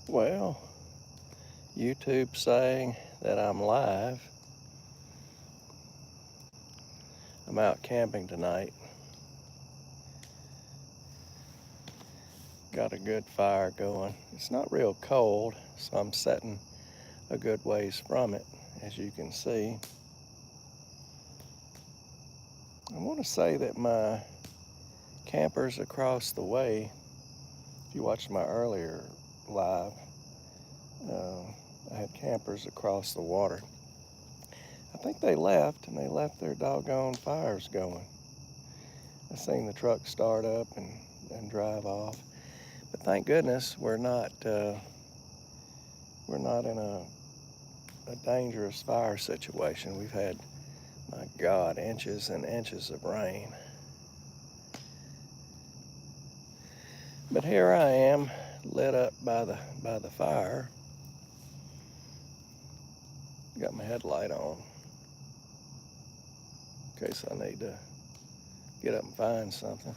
Well, YouTube saying that I'm live. I'm out camping tonight. Got a good fire going. It's not real cold, so I'm sitting a good ways from it, as you can see. I want to say that my campers across the way, if you watched my earlier live, I had campers across the water. I think they left, and they left their doggone fires going. I seen the truck start up and drive off. But thank goodness we're not in a dangerous fire situation. We've had, my God, inches and inches of rain. But here I am, lit up by the fire. Got my headlight on in case I need to get up and find something.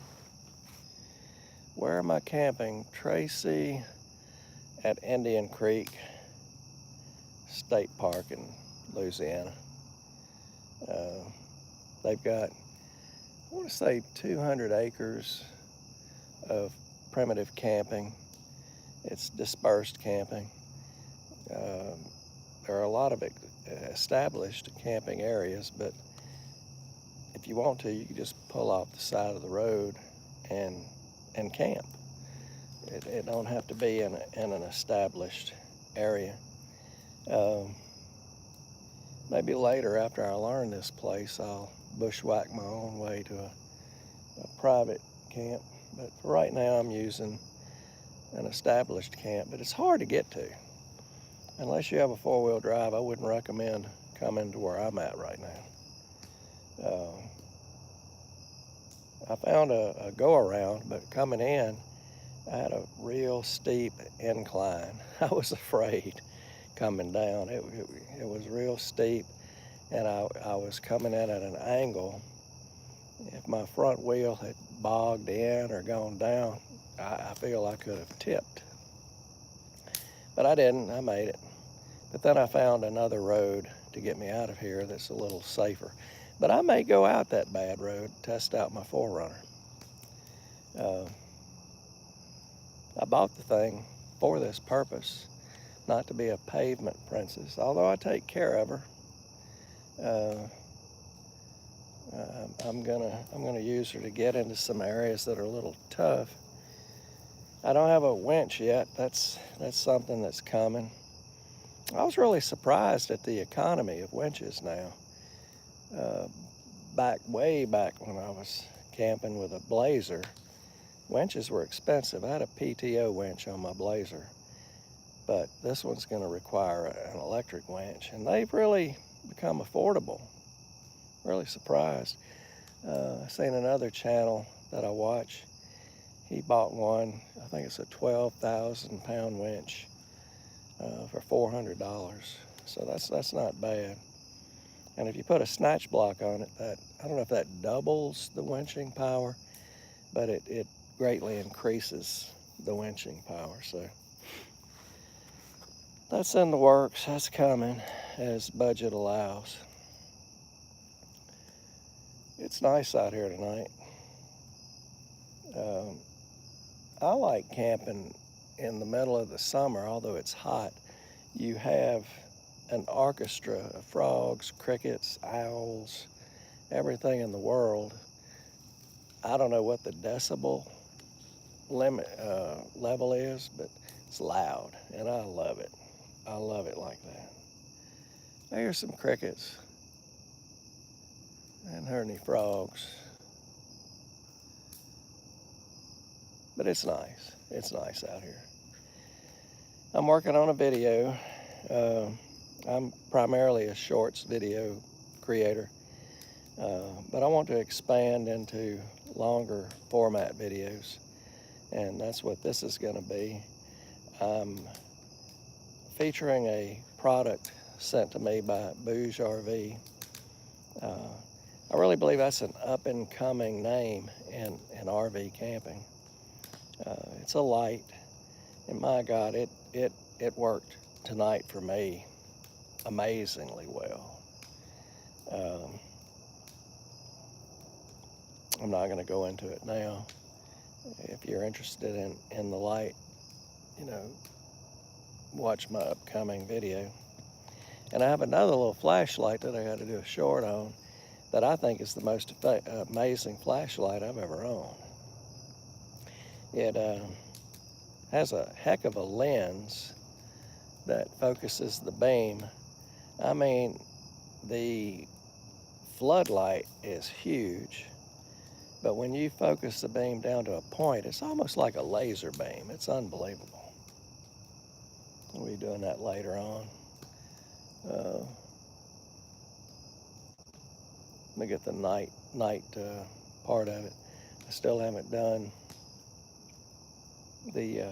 Where am I camping? Tracy at Indian Creek State Park in Louisiana. They've got, I want to say, 200 acres of primitive camping. It's dispersed camping. There are a lot of established camping areas, but if you want to, you can just pull off the side of the road and camp. It don't have to be in an established area. Maybe later, after I learn this place, I'll bushwhack my own way to a private camp. But for right now, I'm using an established camp. But it's hard to get to. Unless you have a four-wheel drive, I wouldn't recommend coming to where I'm at right now. I found a go-around, but coming in, I had a real steep incline. I was afraid coming down. It was real steep, and I was coming in at an angle. If my front wheel had bogged in or gone down, I feel I could have tipped. But I didn't. I made it. But then I found another road to get me out of here that's a little safer. But I may go out that bad road, test out my 4Runner. I bought the thing for this purpose, not to be a pavement princess, although I take care of her. I'm gonna use her to get into some areas that are a little tough. I don't have a winch yet. That's something that's coming. I was really surprised at the economy of winches now. Way back when I was camping with a Blazer, winches were expensive. I had a PTO winch on my Blazer, but this one's going to require an electric winch, and they've really become affordable. Really surprised. I've seen another channel that I watch. He bought one, I think it's a 12,000 pound winch for $400. So that's not bad. And if you put a snatch block on it, I don't know if that doubles the winching power, but it greatly increases the winching power. So that's in the works. That's coming as budget allows. It's nice out here tonight. I like camping in the middle of the summer, although it's hot. You have an orchestra of frogs, crickets, owls, everything in the world. I don't know what the decibel limit level is, but it's loud, and I love it. I love it like that. I hear some crickets. I haven't heard any frogs. But it's nice. It's nice out here. I'm working on a video. I'm primarily a shorts video creator, but I want to expand into longer format videos, and that's what this is going to be. I'm featuring a product sent to me by Bouge RV. I really believe that's an up-and-coming name in RV camping. It's a light. And my God, it worked tonight for me amazingly well. Um, I'm not going to go into it now. If you're interested in the light, you know, watch my upcoming video. And I have another little flashlight that I got to do a short on that I think is the most amazing flashlight I've ever owned. It has a heck of a lens that focuses the beam. I mean, the floodlight is huge, but when you focus the beam down to a point, it's almost like a laser beam. It's unbelievable. We'll be doing that later on. Uh, Let me get the night part of it. I still haven't done the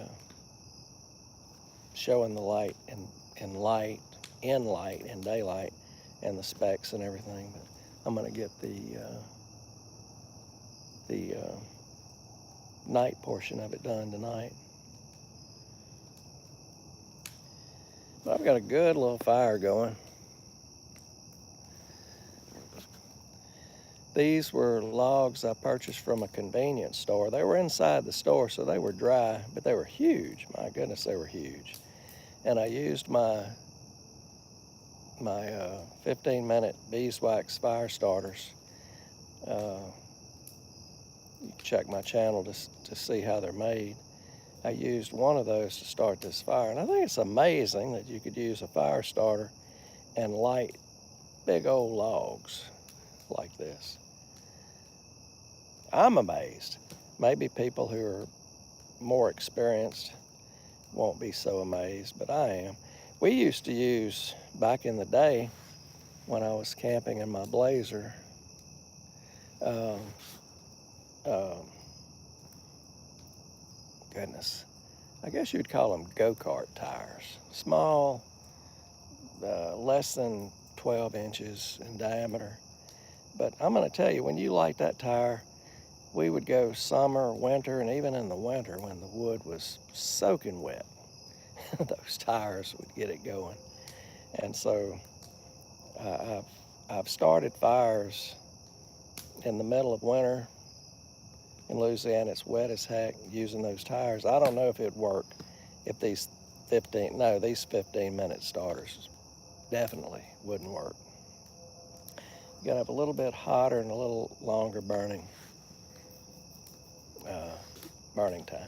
showing the light in light and daylight and the specs and everything. But I'm going to get the night portion of it done tonight. But I've got a good little fire going. These were logs I purchased from a convenience store. They were inside the store, so they were dry, but they were huge. My goodness, they were huge. And I used my 15-minute beeswax fire starters. You can check my channel to see how they're made. I used one of those to start this fire, and I think it's amazing that you could use a fire starter and light big old logs like this. I'm amazed. Maybe people who are more experienced won't be so amazed, but I am. We used to use, back in the day when I was camping in my Blazer, um, um, goodness, I guess you'd call them go-kart tires. Small, less than 12 inches in diameter. But I'm going to tell you, when you light that tire, we would go summer, winter, and even in the winter when the wood was soaking wet, those tires would get it going. And so I've started fires in the middle of winter in Louisiana. It's wet as heck using those tires. I don't know if it'd work if these 15-minute starters definitely wouldn't work. You gotta have a little bit hotter and a little longer burning time.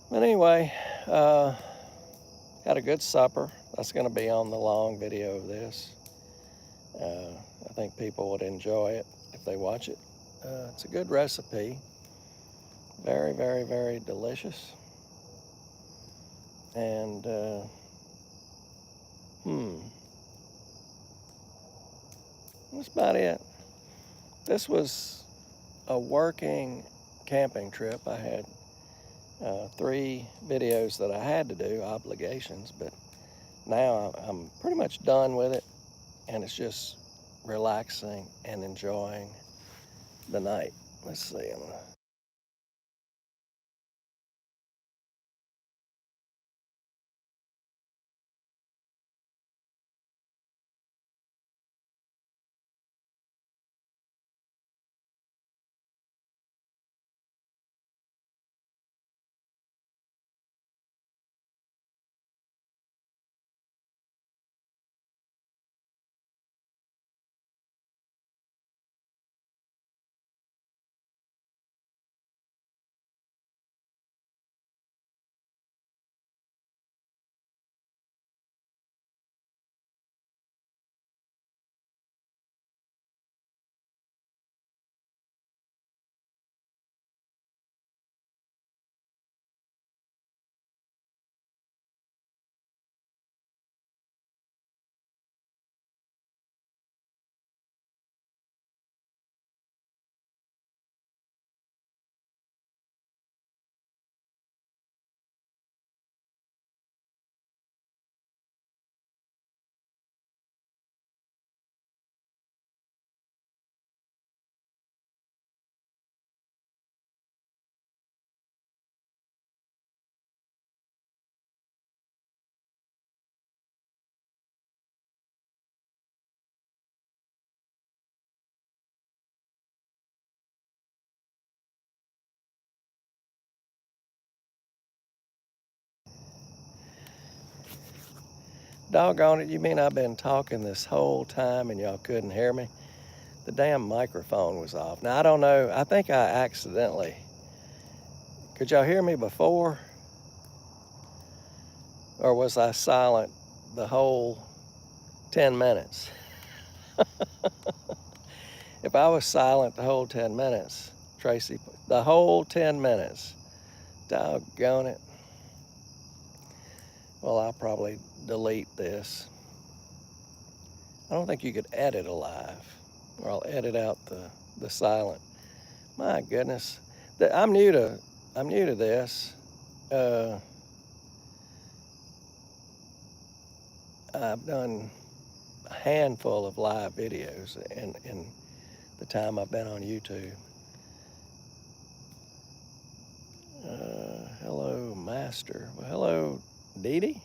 But anyway, had a good supper. That's gonna be on the long video of this. I think people would enjoy it if they watch it. It's a good recipe. Very, very, very delicious. And that's about it. This was a working camping trip. I had 3 videos that I had to do, obligations, but now I'm pretty much done with it, and it's just relaxing and enjoying the night. Let's see. Doggone it, you mean I've been talking this whole time and y'all couldn't hear me? The damn microphone was off. Now, I don't know, I think I accidentally, could y'all hear me before? Or was I silent the whole 10 minutes? If I was silent the whole 10 minutes, Tracy, the whole 10 minutes, doggone it. Well, I'll probably delete this. I don't think you could edit a live, or I'll edit out the silent. My goodness, I'm new to this. I've done a handful of live videos in the time I've been on YouTube. Hello, Master. Well, hello, Dee Dee.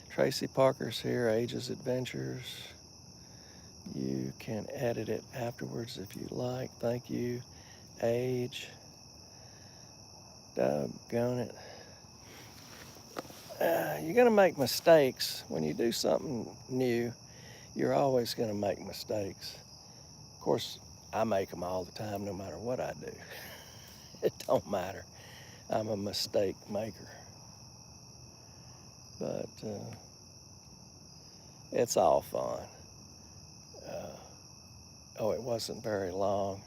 Tracy Parker's here, Ages Adventures. You can edit it afterwards if you like. Thank you, Age. Doggone it. You're going to make mistakes. When you do something new, you're always going to make mistakes. Of course, I make them all the time, no matter what I do. It don't matter. I'm a mistake maker. But it's all fun. Oh, it wasn't very long.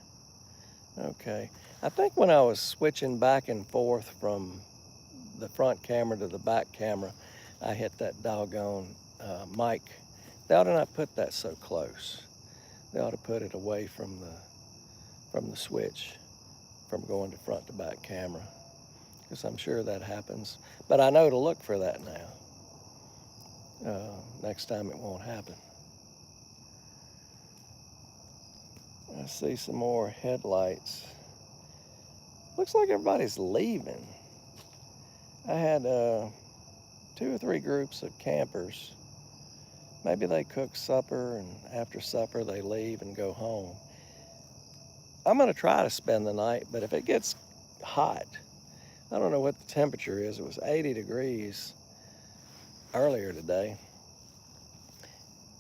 Okay. I think when I was switching back and forth from the front camera to the back camera, I hit that doggone mic. They ought to not put that so close. They ought to put it away from the switch, from going to front to back camera, because I'm sure that happens. But I know to look for that now. Next time it won't happen. I see some more headlights. Looks like everybody's leaving. I had 2 or 3 groups of campers. Maybe they cook supper, and after supper they leave and go home. I'm gonna try to spend the night, but if it gets hot, I don't know what the temperature is. It was 80 degrees earlier today.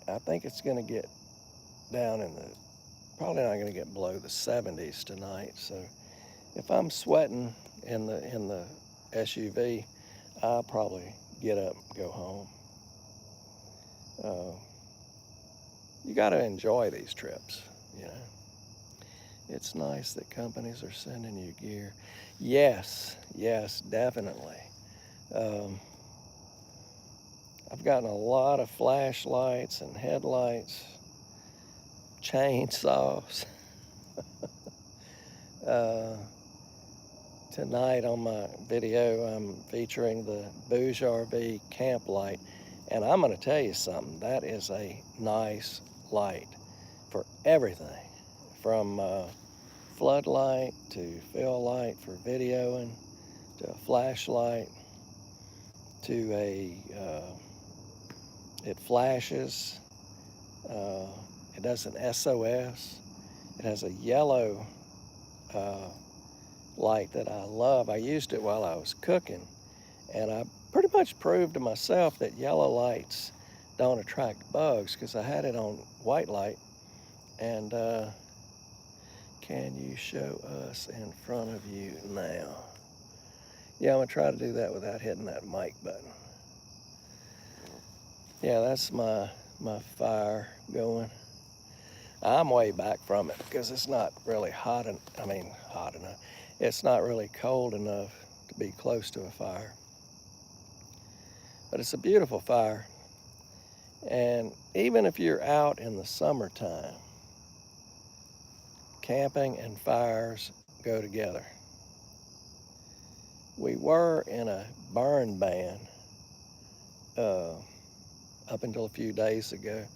I think it's gonna get down in the, probably not gonna get below the 70s tonight. So if I'm sweating in the SUV, I'll probably get up and go home. You got to enjoy these trips, you know. It's nice that companies are sending you gear. Yes, definitely. I've gotten a lot of flashlights and headlights, chainsaws. Tonight on my video, I'm featuring the Bouge RV camp light. And I'm going to tell you something, that is a nice light for everything, from floodlight to fill light for videoing, to a flashlight, to it flashes, it does an SOS, it has a yellow light that I love. I used it while I was cooking, and I pretty much proved to myself that yellow lights don't attract bugs, because I had it on white light. And can you show us in front of you now? Yeah, I'm gonna try to do that without hitting that mic button. Yeah, that's my fire going. I'm way back from it because it's not really hot enough. It's not really cold enough to be close to a fire. But it's a beautiful fire. And even if you're out in the summertime, camping and fires go together. We were in a burn ban up until a few days ago,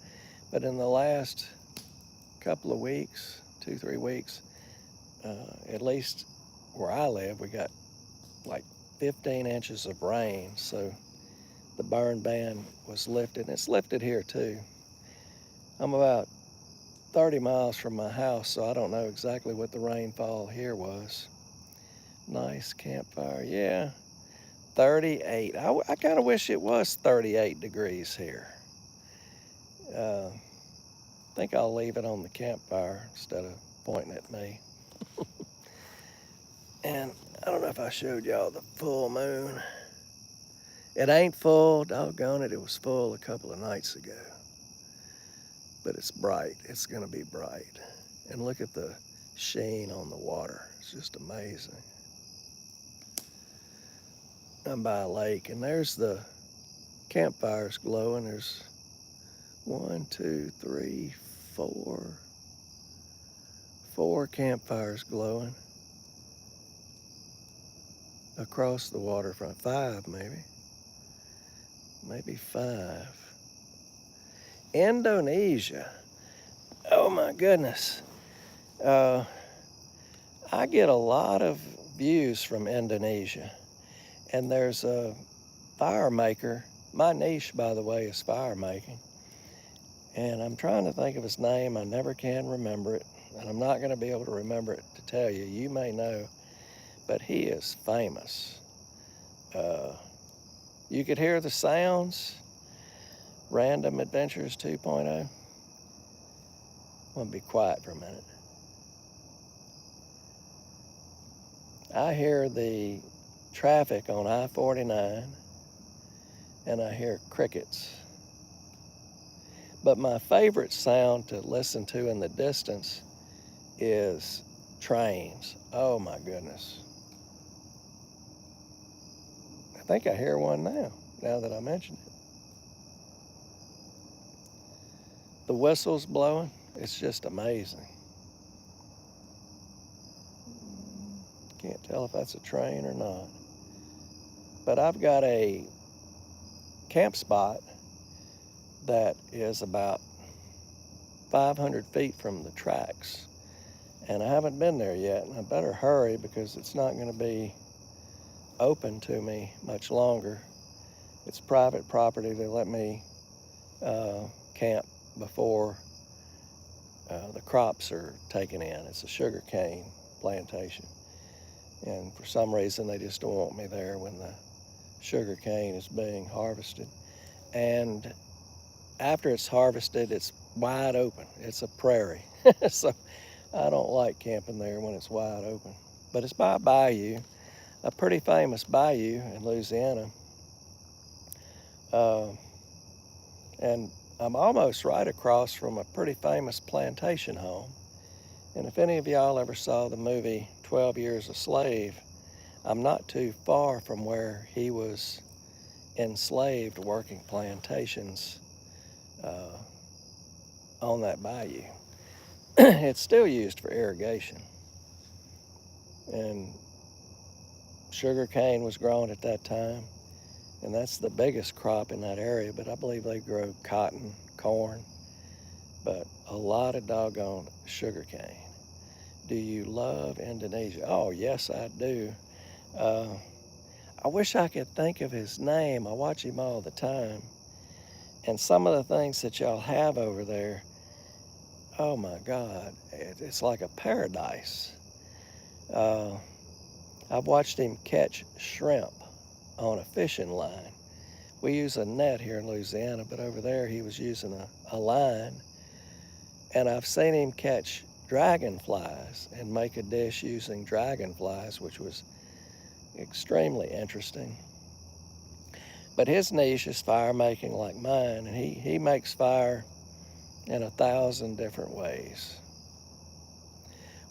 but in the last couple of weeks, 2-3 weeks, at least where I live, we got like 15 inches of rain, so the burn ban was lifted. And it's lifted here too. I'm about 30 miles from my house, so I don't know exactly what the rainfall here was. Nice campfire, yeah. 38. I kind of wish it was 38 degrees here. I think I'll leave it on the campfire instead of pointing at me. And I don't know if I showed y'all the full moon. It ain't full, doggone it, it was full a couple of nights ago. But it's bright, it's gonna be bright. And look at the sheen on the water, it's just amazing. I'm by a lake, and there's the campfires glowing. There's 1, 2, 3, 4 campfires glowing across the waterfront. 5 maybe 5. Indonesia, oh my goodness. I get a lot of views from Indonesia, and there's a fire maker. My niche, by the way, is fire making, and I'm trying to think of his name. I never can remember it, and I'm not going to be able to remember it to tell you. You may know, but he is famous. You could hear the sounds. Random Adventures 2.0. I'm going to be quiet for a minute. I hear the traffic on I-49, and I hear crickets. But my favorite sound to listen to in the distance is trains. Oh my goodness. I think I hear one now that I mentioned it. The whistle's blowing, it's just amazing. Can't tell if that's a train or not. But I've got a camp spot that is about 500 feet from the tracks. And I haven't been there yet, and I better hurry because it's not going to be open to me much longer. It's private property. They let me camp before the crops are taken in. It's a sugar cane plantation. And for some reason, they just don't want me there when the sugar cane is being harvested. And after it's harvested, it's wide open. It's a prairie. So I don't like camping there when it's wide open. But it's by a bayou, a pretty famous bayou in Louisiana. And I'm almost right across from a pretty famous plantation home. And if any of y'all ever saw the movie 12 Years a Slave, I'm not too far from where he was enslaved working plantations on that bayou. It's still used for irrigation. And sugar cane was grown at that time, and that's the biggest crop in that area, but I believe they grow cotton, corn, but a lot of doggone sugar cane. Do you love Indonesia? Oh, yes, I do. I wish I could think of his name. I watch him all the time. And some of the things that y'all have over there, oh my God, it's like a paradise. I've watched him catch shrimp on a fishing line. We use a net here in Louisiana, but over there he was using a line. And I've seen him catch dragonflies and make a dish using dragonflies, which was extremely interesting. But his niche is fire making like mine, and he makes fire in 1,000 different ways.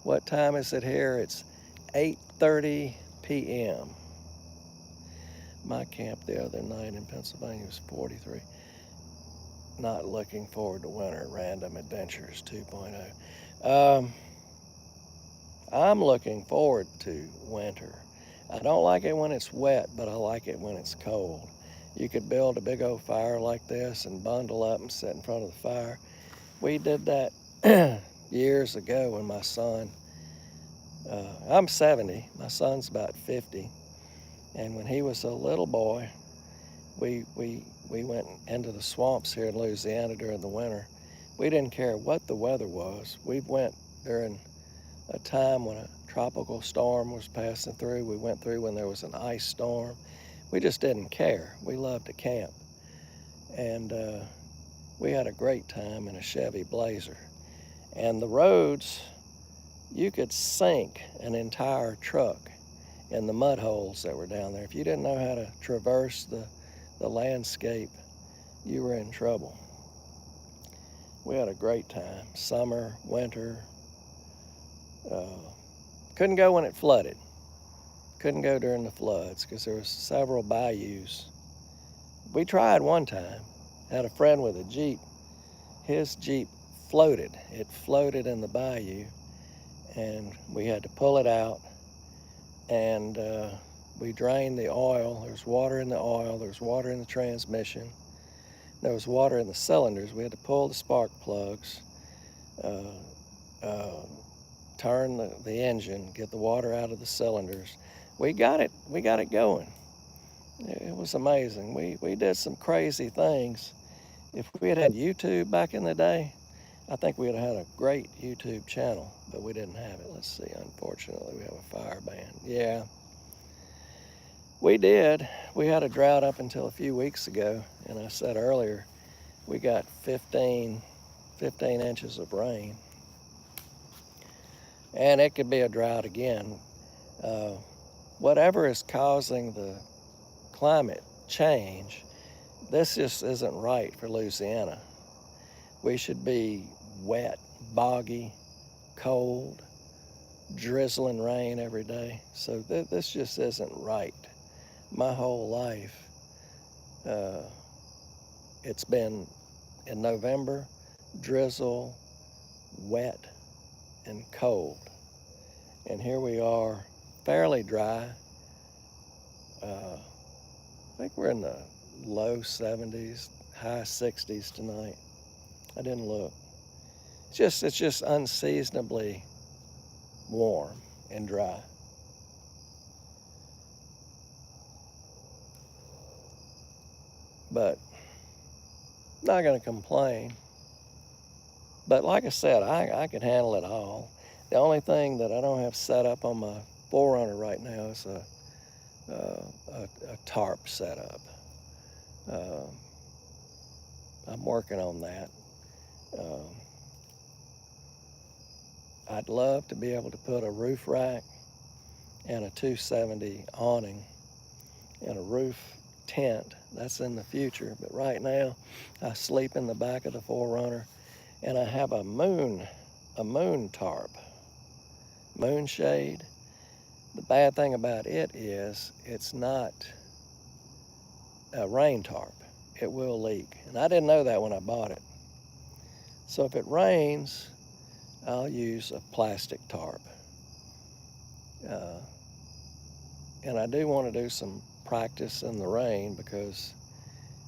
What time is it here? It's 8:30 p.m. My camp the other night in Pennsylvania was 43. Not looking forward to winter. Random Adventures 2.0. I'm looking forward to winter. I don't like it when it's wet, but I like it when it's cold. You could build a big old fire like this and bundle up and sit in front of the fire. We did that years ago when my son, I'm 70, my son's about 50, and when he was a little boy, we went into the swamps here in Louisiana during the winter. We didn't care what the weather was. We went during a time when a tropical storm was passing through. We went through when there was an ice storm. We just didn't care. We loved to camp. And we had a great time in a Chevy Blazer. And the roads, you could sink an entire truck in the mud holes that were down there. If you didn't know how to traverse the landscape, you were in trouble. We had a great time. Summer, winter. Couldn't go when it flooded. Couldn't go during the floods because there was several bayous. We tried one time. Had a friend with a Jeep. His Jeep floated. It floated in the bayou, and we had to pull it out, and we drained the oil. There's water in the oil. There's water in the transmission. There was water in the cylinders. We had to pull the spark plugs, turn the engine, get the water out of the cylinders. We got it going. It was amazing. We did some crazy things. If we had YouTube back in the day, I think we'd have had a great YouTube channel, but we didn't have it. Let's see, unfortunately, we have a fire ban. Yeah, we did. We had a drought up until a few weeks ago, and I said earlier, we got 15 inches of rain. And it could be a drought again. Whatever is causing the climate change, this just isn't right for Louisiana. We should be wet, boggy, cold, drizzling rain every day. So this just isn't right. My whole life, it's been in November, drizzle, wet, and cold. And here we are, fairly dry. I think we're in the low 70s, high 60s tonight. I didn't look. It's just unseasonably warm and dry. But not gonna complain. But like I said, I can handle it all. The only thing that I don't have set up on my 4Runner right now is a tarp setup. I'm working on that. I'd love to be able to put a roof rack and a 270 awning and a roof tent. That's in the future, but right now I sleep in the back of the 4Runner, and I have a moon tarp, moon shade. The bad thing about it is it's not a rain tarp. It will leak, and I didn't know that when I bought it. So if it rains, I'll use a plastic tarp. And I do want to do some practice in the rain, because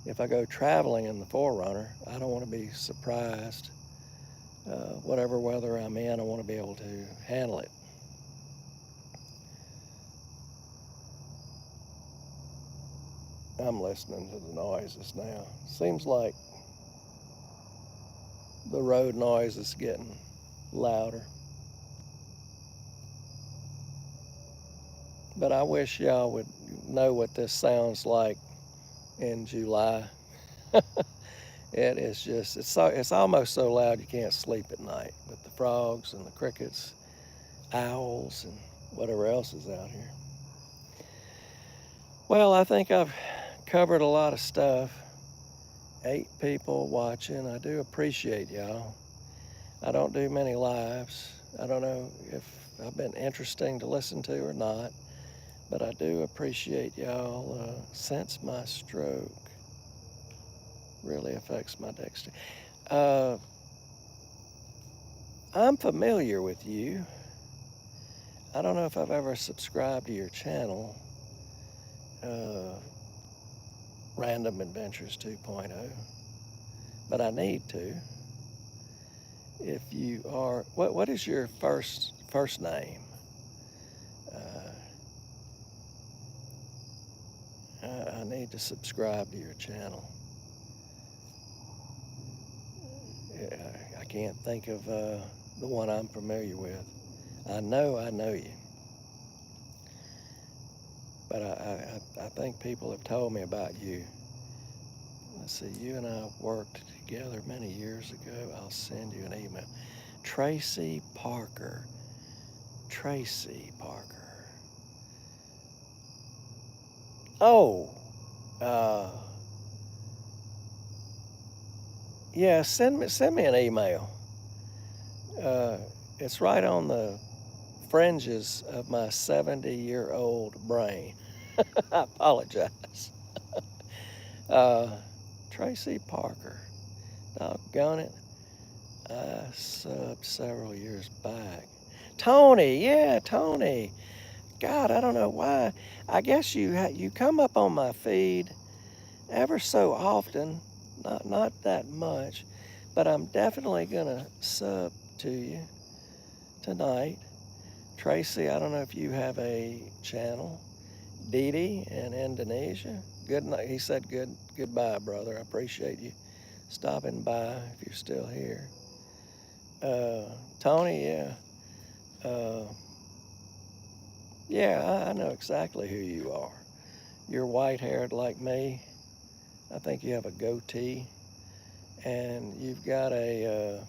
if I go traveling in the 4Runner, I don't want to be surprised. Whatever weather I'm in, I want to be able to handle it. I'm listening to the noises now. Seems like the road noise is getting louder. But I wish y'all would know what this sounds like in July. It is just, it's almost so loud you can't sleep at night, with the frogs and the crickets, owls, and whatever else is out here. Well, I think I've covered a lot of stuff. 8 people watching. I do appreciate y'all. I don't do many lives. I don't know if I've been interesting to listen to or not, but I do appreciate y'all. Since my stroke really affects my dexterity. I'm familiar with you. I don't know if I've ever subscribed to your channel, Random Adventures 2.0, but I need to. If you are, what is your first name? I need to subscribe to your channel. I can't think of the one I'm familiar with. I know you. but I think people have told me about you. Let's see, you and I worked together many years ago. I'll send you an email. Tracy Parker. Tracy Parker. Oh, uh, yeah, send me an email. It's right on the fringes of my 70-year-old brain. I apologize. Uh, Tracy Parker. Doggone it. I subbed several years back. Tony, yeah, Tony. God, I don't know why. I guess you come up on my feed ever so often, not that much, but I'm definitely gonna sub to you tonight. Tracy, I don't know if you have a channel. Didi in Indonesia. Good night. He said goodbye, brother. I appreciate you stopping by if you're still here. Tony, yeah. Uh, yeah, I know exactly who you are. You're white-haired like me. I think you have a goatee, and you've got a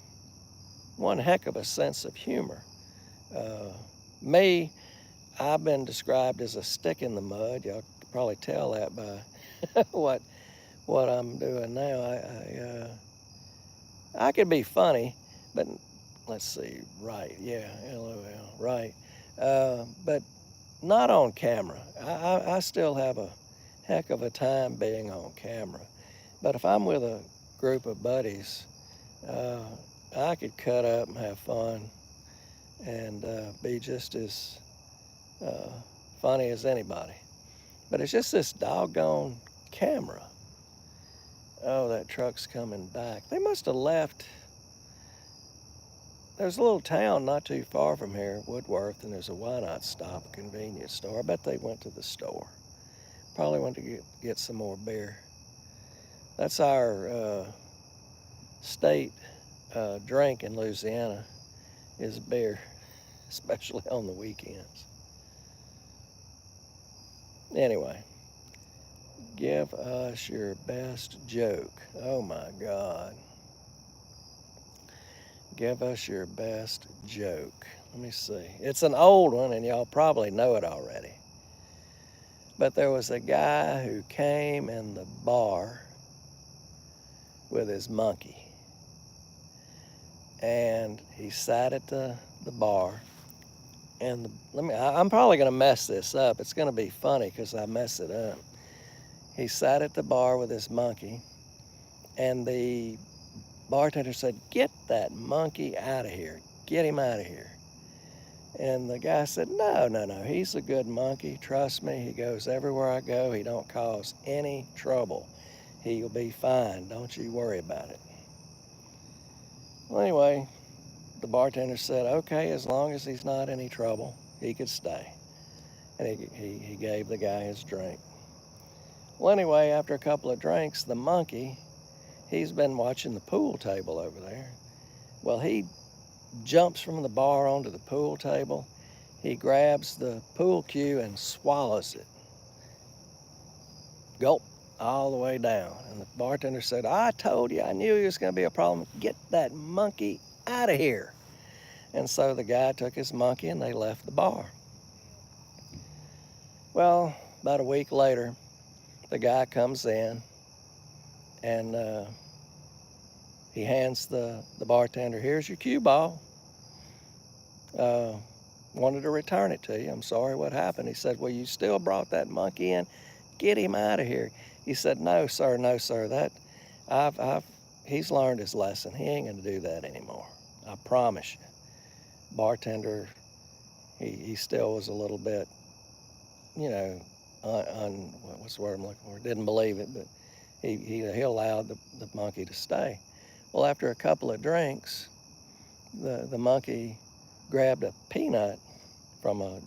one heck of a sense of humor. Uh, me, I've been described as a stick in the mud. Y'all can probably tell that by what I'm doing now. I could be funny, but let's see, right? Yeah, LOL, right. But not on camera. I still have a heck of a time being on camera. But if I'm with a group of buddies, uh, I could cut up and have fun and be just as uh, funny as anybody. But it's just this doggone camera. Oh, that truck's coming back. They must have left. There's a little town not too far from here, Woodworth, and there's a Why Not Stop convenience store. I bet they went to the store. Probably went to get some more beer. That's our state drink in Louisiana is beer, especially on the weekends. Anyway, give us your best joke. Oh my God. Give us your best joke. Let me see. It's an old one, and y'all probably know it already. But there was a guy who came in the bar with his monkey. And he sat at the bar. And I'm probably going to mess this up. It's going to be funny because I mess it up. He sat at the bar with his monkey, and the bartender said, "Get that monkey out of here. Get him out of here." And the guy said, no, he's a good monkey. Trust me, he goes everywhere I go. He don't cause any trouble. He'll be fine. Don't you worry about it. Well, anyway, the bartender said, okay, as long as he's not any trouble, he could stay. And he gave the guy his drink. Well, anyway, after a couple of drinks, the monkey, he's been watching the pool table over there. Well, he jumps from the bar onto the pool table. He grabs the pool cue and swallows it. Gulp, all the way down. And the bartender said, I told you, I knew he was going to be a problem. Get that monkey out of here. And so the guy took his monkey and they left the bar. Well, about a week later, the guy comes in and he hands the bartender, here's your cue ball. Wanted to return it to you. I'm sorry what happened. He said, well, you still brought that monkey in. Get him out of here. He said, no, sir. That he's learned his lesson. He ain't going to do that anymore. I promise you. Bartender, he still was a little bit, what's the word I'm looking for? Didn't believe it, but he allowed the monkey to stay. Well, after a couple of drinks, the monkey grabbed a peanut from a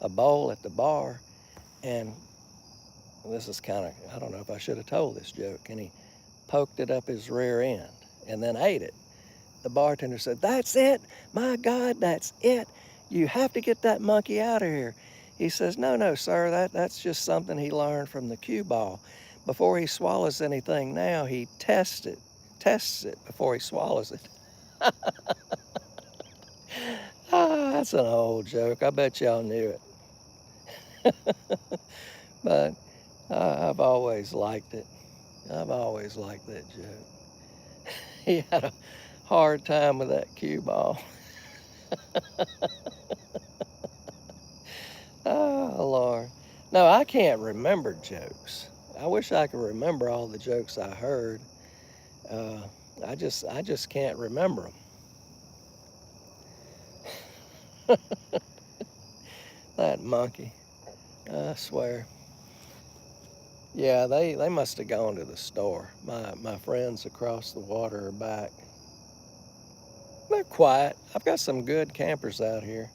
bowl at the bar, and this is kind of, I don't know if I should have told this joke, and he poked it up his rear end and then ate it. The bartender said, that's it, my God, that's it. You have to get that monkey out of here. He says, no, no, sir, that's just something he learned from the cue ball. Before he swallows anything now, he tests it before he swallows it. Ah, that's an old joke. I bet y'all knew it. But I've always liked it. I've always liked that joke. He had a hard time with that cue ball. Oh, Lord. No, I can't remember jokes. I wish I could remember all the jokes I heard. Uh, I just can't remember them. That monkey, I swear. Yeah, they must have gone to the store. My friends across the water are back. They're quiet. I've got some good campers out here.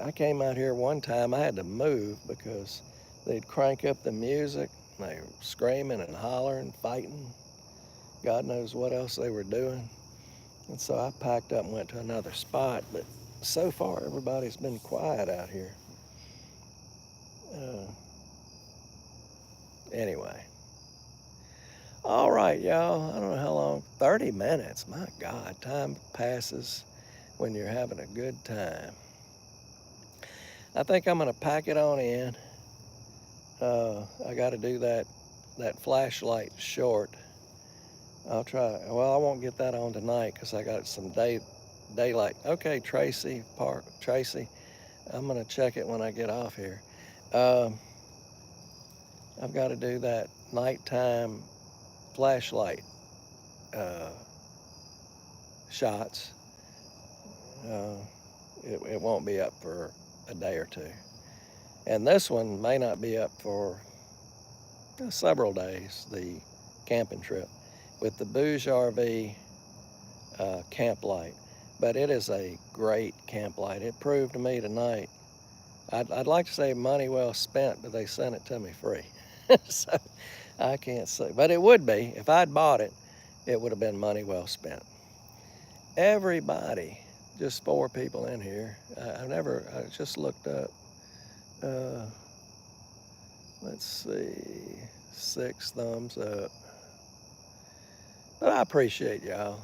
I came out here one time, I had to move because they'd crank up the music. They were screaming and hollering, fighting. God knows what else they were doing. And so I packed up and went to another spot. But so far, everybody's been quiet out here. Anyway. All right, y'all. I don't know how long. 30 minutes. My God, time passes when you're having a good time. I think I'm going to pack it on in. I got to do that flashlight short. I'll try. Well, I won't get that on tonight because I got some daylight. Okay, Tracy, I'm going to check it when I get off here. I've got to do that nighttime flashlight shots. It won't be up for a day or two. And this one may not be up for several days, the camping trip with the Bouge RV camp light. But it is a great camp light. It proved to me tonight. I'd like to say money well spent, but they sent it to me free. So I can't say. But it would be. If I'd bought it, it would have been money well spent. Everybody, just 4 people in here. I just looked up. Let's see, 6 thumbs up. But I appreciate y'all.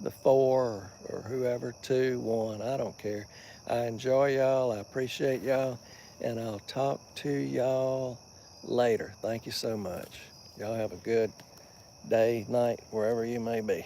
The 4 or whoever, 2, 1, I don't care. I enjoy y'all. I appreciate y'all. And I'll talk to y'all later. Thank you so much. Y'all have a good day, night, wherever you may be.